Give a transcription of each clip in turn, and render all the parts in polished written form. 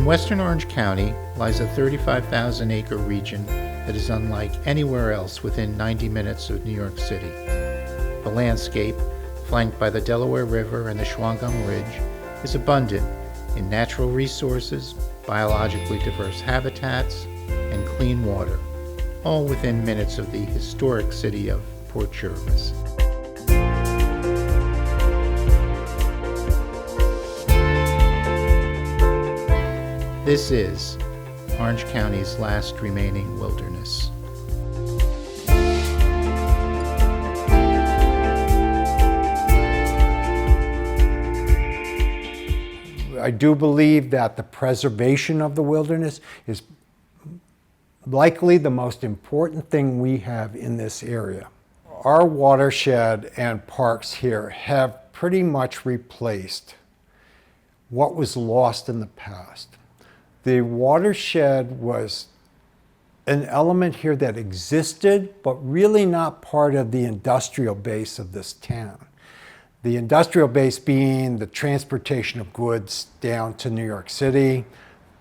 In western Orange County lies a 35,000-acre region that is unlike anywhere else within 90 minutes of New York City. The landscape, flanked by the Delaware River and the Shawangunk Ridge, is abundant in natural resources, biologically diverse habitats, and clean water, all within minutes of the historic city of Port Jervis. This is Orange County's last remaining wilderness. I do believe that the preservation of the wilderness is likely the most important thing we have in this area. Our watershed and parks here have pretty much replaced what was lost in the past. The watershed was an element here that existed, but really not part of the industrial base of this town. The industrial base being the transportation of goods down to New York City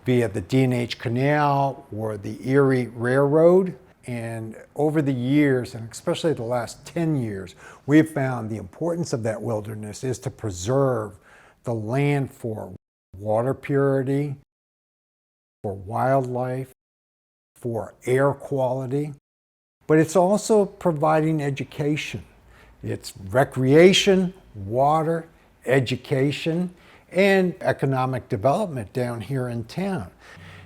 via the D&H Canal or the Erie Railroad. And over the years, and especially the last 10 years, we've found the importance of that wilderness is to preserve the land for water purity, for wildlife, for air quality, but it's also providing education. It's recreation, water, education, and economic development down here in town.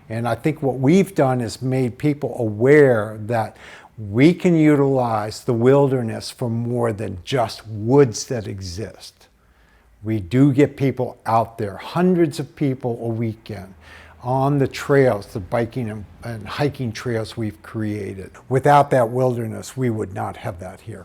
And I think what we've done is made people aware that we can utilize the wilderness for more than just woods that exist. We do get people out there, hundreds of people a weekend, on the trails, the biking and hiking trails we've created. Without that wilderness, we would not have that here.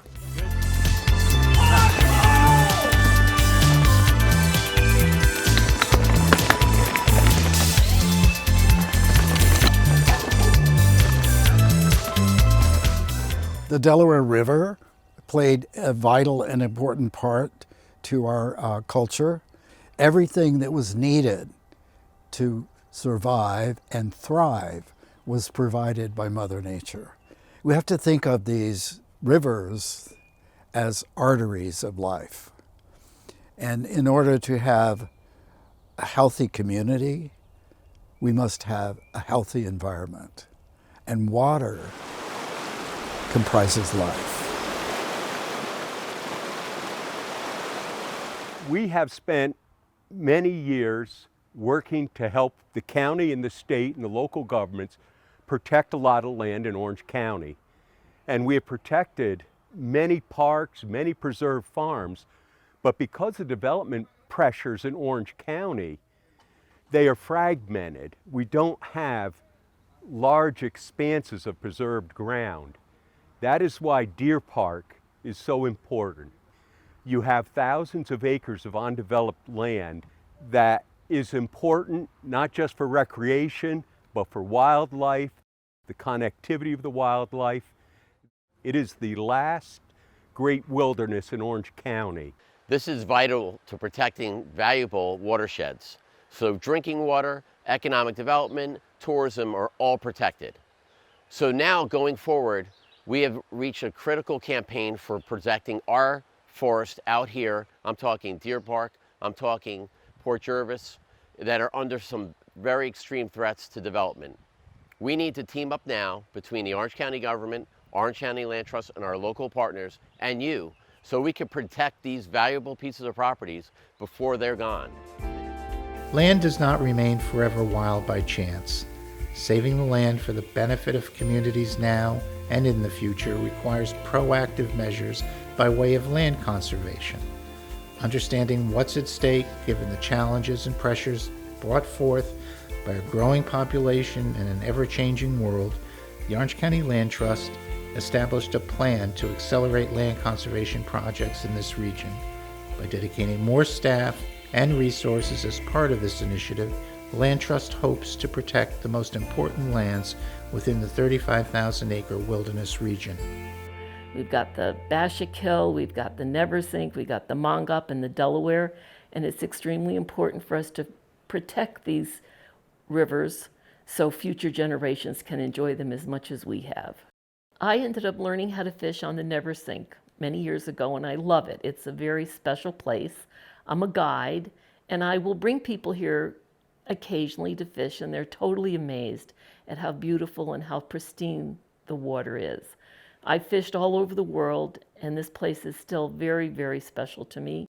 The Delaware River played a vital and important part to our culture. Everything that was needed to survive and thrive was provided by Mother Nature. We have to think of these rivers as arteries of life. And in order to have a healthy community, we must have a healthy environment. And water comprises life. We have spent many years working to help the county and the state and the local governments protect a lot of land in Orange County. And we have protected many parks, many preserved farms, but because of development pressures in Orange County, they are fragmented. We don't have large expanses of preserved ground. That is why Deer Park is so important. You have thousands of acres of undeveloped land that is important not just for recreation, but for wildlife, the connectivity of the wildlife. It is the last great wilderness in Orange County. This is vital to protecting valuable watersheds. So drinking water, economic development, tourism are all protected. So now going forward, we have reached a critical campaign for protecting our forest out here. I'm talking Deer Park, I'm talking Port Jervis, that are under some very extreme threats to development. We need to team up now between the Orange County government, Orange County Land Trust, and our local partners, and you, so we can protect these valuable pieces of properties before they're gone. Land does not remain forever wild by chance. Saving the land for the benefit of communities now and in the future requires proactive measures by way of land conservation. Understanding what's at stake, given the challenges and pressures brought forth by a growing population in an ever-changing world, the Orange County Land Trust established a plan to accelerate land conservation projects in this region. By dedicating more staff and resources as part of this initiative, the Land Trust hopes to protect the most important lands within the 35,000-acre wilderness region. We've got the Bashakill, we've got the Neversink, we've got the Mongup and the Delaware, and it's extremely important for us to protect these rivers so future generations can enjoy them as much as we have. I ended up learning how to fish on the Neversink many years ago, and I love it. It's a very special place. I'm a guide, and I will bring people here occasionally to fish, and they're totally amazed at how beautiful and how pristine the water is. I've fished all over the world, and this place is still very, very special to me.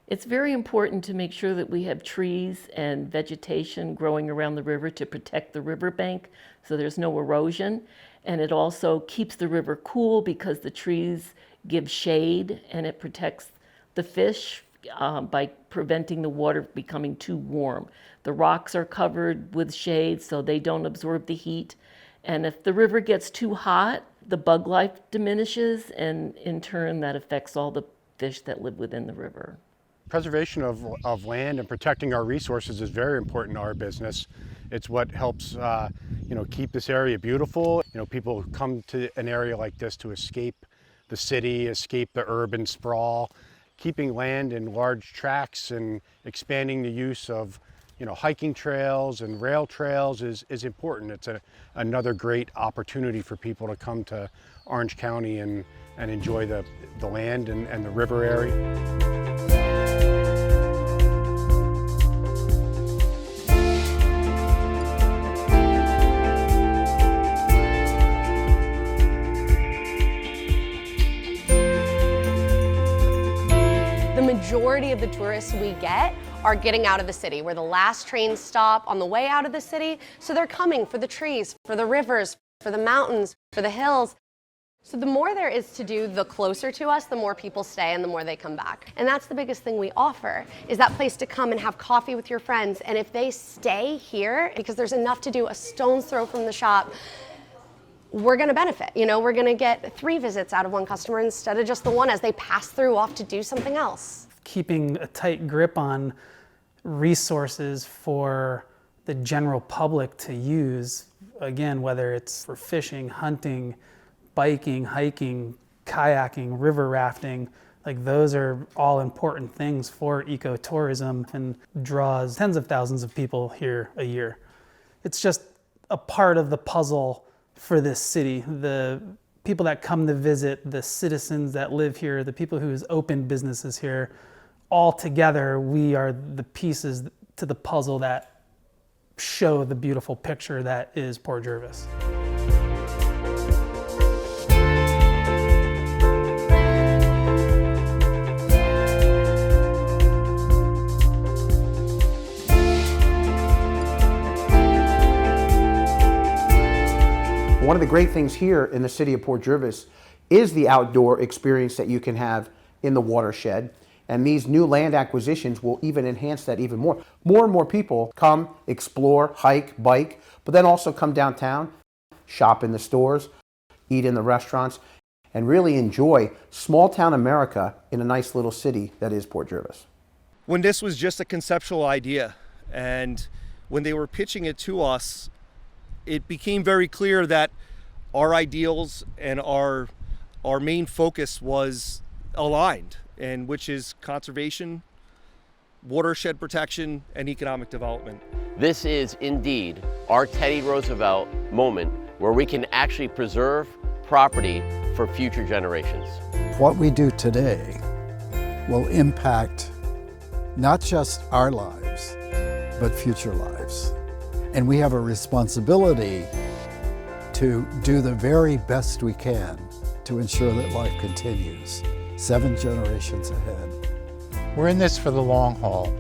It's very important to make sure that we have trees and vegetation growing around the river to protect the riverbank so there's no erosion. And it also keeps the river cool because the trees give shade, and it protects the fish by preventing the water becoming too warm. The rocks are covered with shade so they don't absorb the heat. And if the river gets too hot, the bug life diminishes, and in turn that affects all the fish that live within the river. Preservation of land and protecting our resources is very important to our business. It's what helps keep this area beautiful. People come to an area like this to escape the city, escape the urban sprawl. Keeping land in large tracts and expanding the use of hiking trails and rail trails is important. It's another great opportunity for people to come to Orange County and enjoy the land and the river area. The majority of the tourists we get are getting out of the city. We're the last train stop on the way out of the city, so they're coming for the trees, for the rivers, for the mountains, for the hills. So the more there is to do, the closer to us, the more people stay and the more they come back. And that's the biggest thing we offer, is that place to come and have coffee with your friends. And if they stay here, because there's enough to do a stone's throw from the shop, we're going to benefit. We're going to get 3 visits out of one customer instead of just the one as they pass through off to do something else. Keeping a tight grip on resources for the general public to use, again, whether it's for fishing, hunting, biking, hiking, kayaking, river rafting, those are all important things for ecotourism and draws tens of thousands of people here a year. It's just a part of the puzzle for this city. The people that come to visit, the citizens that live here, the people who's opened businesses here, all together, we are the pieces to the puzzle that show the beautiful picture that is Port Jervis. One of the great things here in the city of Port Jervis is the outdoor experience that you can have in the watershed. And these new land acquisitions will even enhance that even more. More and more people come, explore, hike, bike, but then also come downtown, shop in the stores, eat in the restaurants, and really enjoy small town America in a nice little city that is Port Jervis. When this was just a conceptual idea, and when they were pitching it to us, it became very clear that our ideals and our main focus was aligned, and which is conservation, watershed protection, and economic development. This is indeed our Teddy Roosevelt moment where we can actually preserve property for future generations. What we do today will impact not just our lives, but future lives. And we have a responsibility to do the very best we can to ensure that life continues 7 generations ahead. We're in this for the long haul,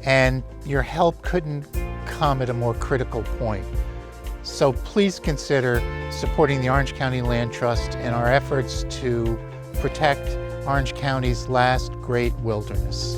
and your help couldn't come at a more critical point. So please consider supporting the Orange County Land Trust and our efforts to protect Orange County's last great wilderness.